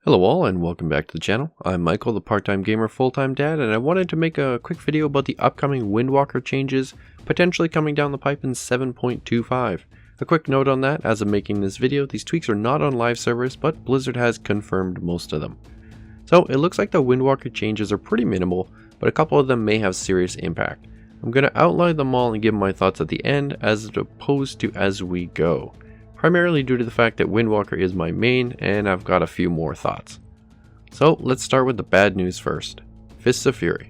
Hello all and welcome back to the channel. I'm Michael, the part-time gamer full-time dad, and I wanted to make a quick video about the upcoming Windwalker changes potentially coming down the pipe in 7.2.5. A quick note on that, as I'm making this video, these tweaks are not on live servers, but Blizzard has confirmed most of them. So it looks like the Windwalker changes are pretty minimal, but a couple of them may have serious impact. I'm going to outline them all and give my thoughts at the end as opposed to as we go. Primarily due to the fact that Windwalker is my main, and I've got a few more thoughts. So let's start with the bad news first. Fists of Fury.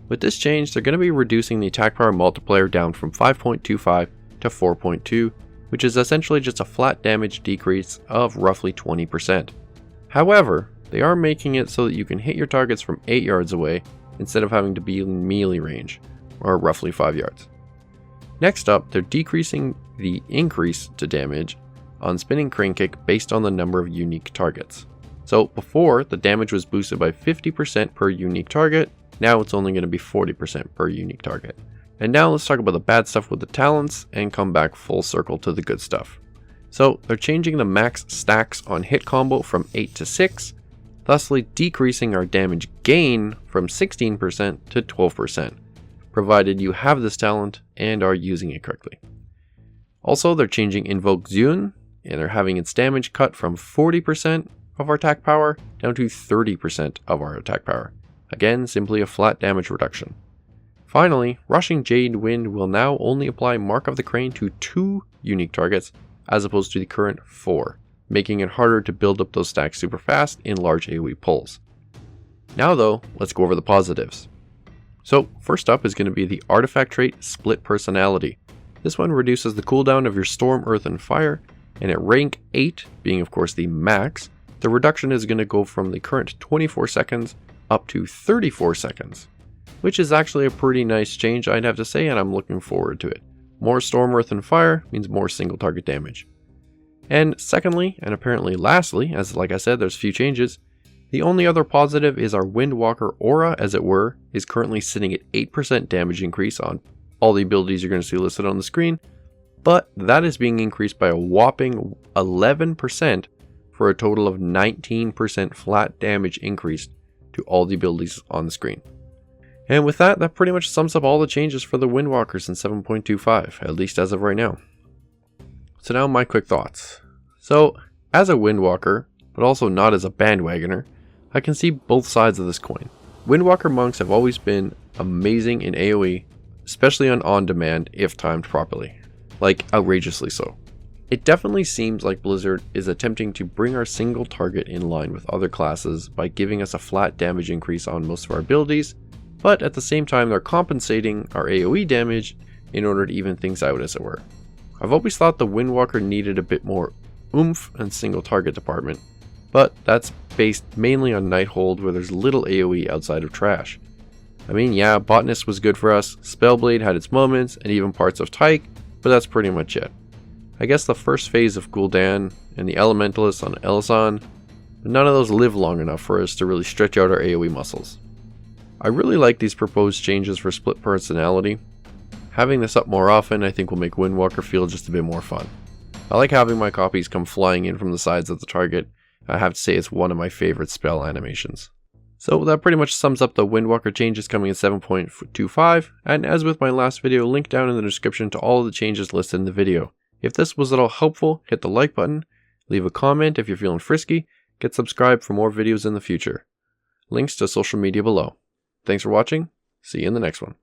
With this change, they're going to be reducing the attack power multiplier down from 5.25 to 4.2, which is essentially just a flat damage decrease of roughly 20%. However, they are making it so that you can hit your targets from 8 yards away instead of having to be in melee range, or roughly 5 yards. Next up, they're decreasing the increase to damage on spinning crane kick based on the number of unique targets. So before, the damage was boosted by 50% per unique target, now it's only going to be 40% per unique target. And now let's talk about the bad stuff with the talents and come back full circle to the good stuff. So they're changing the max stacks on hit combo from 8 to 6, thusly decreasing our damage gain from 16% to 12%. Provided you have this talent and are using it correctly. Also, they're changing Invoke Zune, and they're having its damage cut from 40% of our attack power down to 30% of our attack power. Again, simply a flat damage reduction. Finally, Rushing Jade Wind will now only apply Mark of the Crane to 2 unique targets as opposed to the current 4, making it harder to build up those stacks super fast in large AoE pulls. Now though, let's go over the positives. So first up is going to be the artifact trait Split Personality. This one reduces the cooldown of your Storm, Earth, and Fire, and at rank 8, being of course the max, the reduction is going to go from the current 24 seconds up to 34 seconds, which is actually a pretty nice change, I'd have to say, and I'm looking forward to it. More Storm, Earth, and Fire means more single target damage. And secondly, and apparently lastly, as like I said, there's a few changes, the only other positive is our Windwalker aura, as it were, is currently sitting at 8% damage increase on all the abilities you're going to see listed on the screen, but that is being increased by a whopping 11% for a total of 19% flat damage increase to all the abilities on the screen. And with that, that pretty much sums up all the changes for the Windwalkers in 7.2.5, at least as of right now. So now my quick thoughts. So, as a Windwalker, but also not as a bandwagoner, I can see both sides of this coin. Windwalker monks have always been amazing in AoE, especially on demand if timed properly. Like, outrageously so. It definitely seems like Blizzard is attempting to bring our single target in line with other classes by giving us a flat damage increase on most of our abilities, but at the same time they're compensating our AoE damage in order to even things out, as it were. I've always thought the Windwalker needed a bit more oomph and single target department, but that's based mainly on Nighthold, where there's little AoE outside of trash. I mean, yeah, Botanist was good for us, Spellblade had its moments, and even parts of Tyke, but that's pretty much it. I guess the first phase of Gul'dan and the Elementalists on Elysion, but none of those live long enough for us to really stretch out our AoE muscles. I really like these proposed changes for Split Personality. Having this up more often I think will make Windwalker feel just a bit more fun. I like having my copies come flying in from the sides of the target. I have to say it's one of my favorite spell animations. So that pretty much sums up the Windwalker changes coming in 7.2.5, and as with my last video, link down in the description to all of the changes listed in the video. If this was at all helpful, hit the like button, leave a comment if you're feeling frisky, get subscribed for more videos in the future. Links to social media below. Thanks for watching, see you in the next one.